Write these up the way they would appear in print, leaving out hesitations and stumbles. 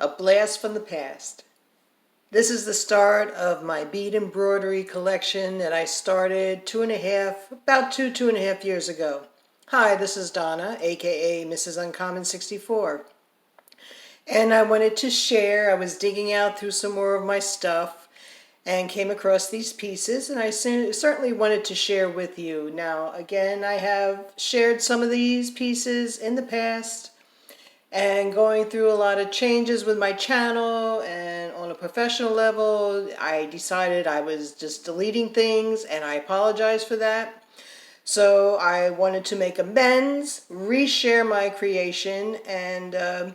A blast from the past. This is the start of my bead embroidery collection that I started about two and a half years ago. Hi, this is Donna, aka Mrs. Uncommon 64. And I wanted to share, I was digging out through some more of my stuff and came across these pieces, and I certainly wanted to share with you. Now, again, I have shared some of these pieces in the past, and going through a lot of changes with my channel and on a professional level, I decided I was just deleting things, and I apologize for that. So I wanted to make amends, reshare my creation, and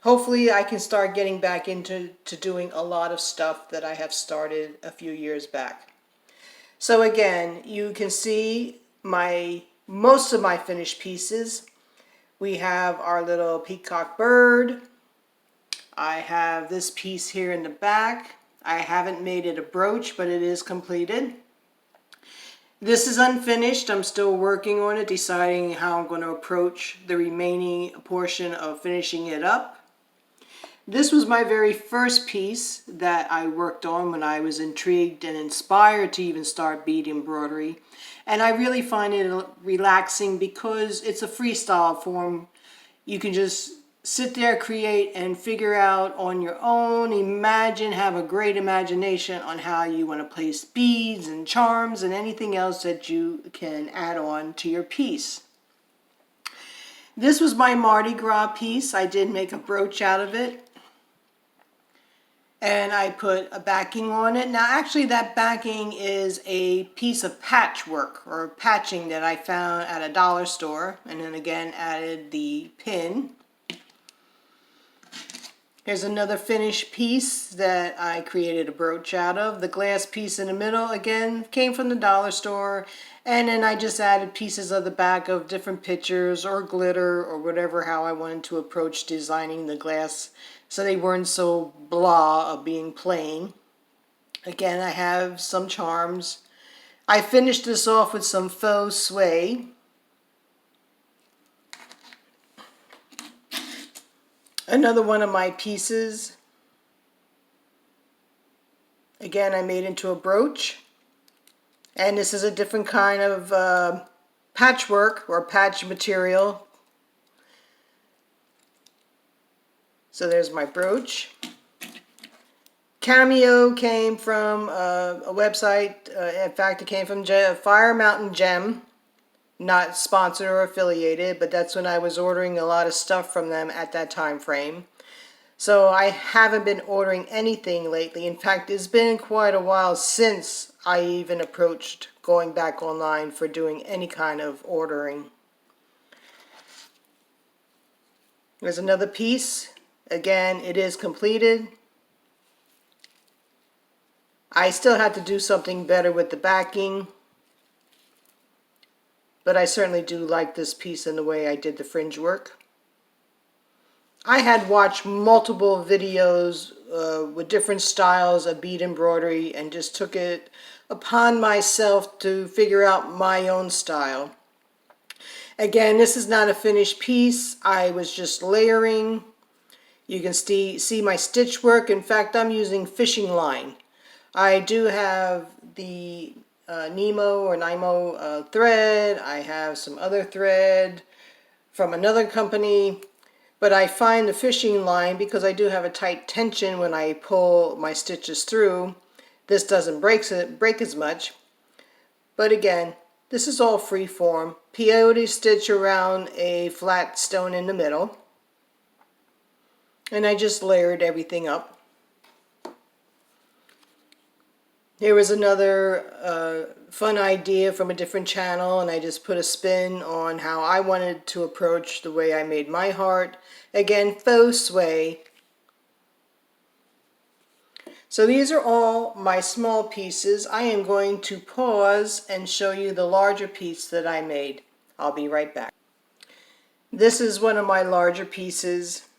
hopefully I can start getting back into doing a lot of stuff that I have started a few years back. So again, you can see most of my finished pieces. We have our little peacock bird. I have this piece here in the back. I haven't made it a brooch, but it is completed. This is unfinished. I'm still working on it, deciding how I'm going to approach the remaining portion of finishing it up. This was my very first piece that I worked on when I was intrigued and inspired to even start bead embroidery. And I really find it relaxing because it's a freestyle form. You can just sit there, create, and figure out on your own. Imagine, have a great imagination on how you want to place beads and charms and anything else that you can add on to your piece. This was my Mardi Gras piece. I did make a brooch out of it. And I put a backing on it. Now actually that backing is a piece of patchwork or patching that I found at a dollar store, and then again added the pin. Here's another finished piece that I created a brooch out of. The glass piece in the middle again came from the dollar store, and then I just added pieces of the back of different pictures or glitter or whatever, how I wanted to approach designing the glass so they weren't so blah of being plain. Again, I have some charms. I finished this off with some faux suede. Another one of my pieces. Again, I made into a brooch. And this is a different kind of patchwork or patch material. So there's my brooch. Cameo came from a website. In fact, it came from Fire Mountain Gem. Not sponsored or affiliated, but that's when I was ordering a lot of stuff from them at that time frame. So I haven't been ordering anything lately. In fact, it's been quite a while since I even approached going back online for doing any kind of ordering. There's another piece. Again, it is completed. I still have to do something better with the backing, but I certainly do like this piece and the way I did the fringe work. I had watched multiple videos with different styles of bead embroidery and just took it upon myself to figure out my own style. Again, this is not a finished piece. I was just layering. You can see my stitch work. In fact, I'm using fishing line. I do have the Nemo thread. I have some other thread from another company. But I find the fishing line, because I do have a tight tension when I pull my stitches through, this doesn't break as much. But again, this is all free form. Peyote stitch around a flat stone in the middle. And I just layered everything up. Here was another fun idea from a different channel, and I just put a spin on how I wanted to approach the way I made my heart. Again, faux suede. So these are all my small pieces. I am going to pause and show you the larger piece that I made. I'll be right back. This is one of my larger pieces.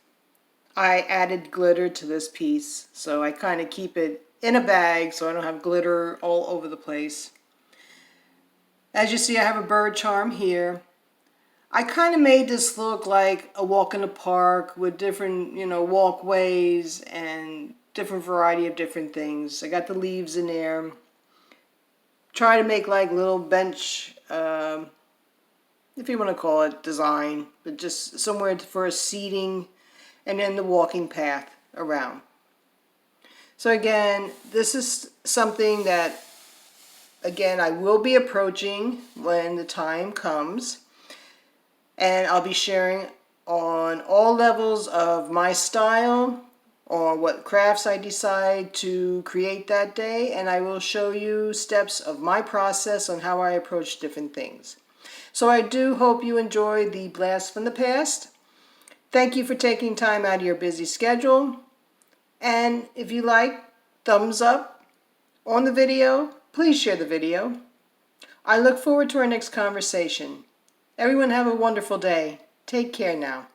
I added glitter to this piece, so I kind of keep it in a bag so I don't have glitter all over the place. As you see, I have a bird charm here. I kind of made this look like a walk in the park with different, walkways and different variety of different things. I got the leaves in there. Try to make like little bench, if you want to call it design, but just somewhere for a seating and then the walking path around. So again, this is something that, again, I will be approaching when the time comes. And I'll be sharing on all levels of my style or what crafts I decide to create that day. And I will show you steps of my process on how I approach different things. So I do hope you enjoyed the blast from the past. Thank you for taking time out of your busy schedule. And if you like, thumbs up on the video. Please share the video. I look forward to our next conversation. Everyone have a wonderful day. Take care now.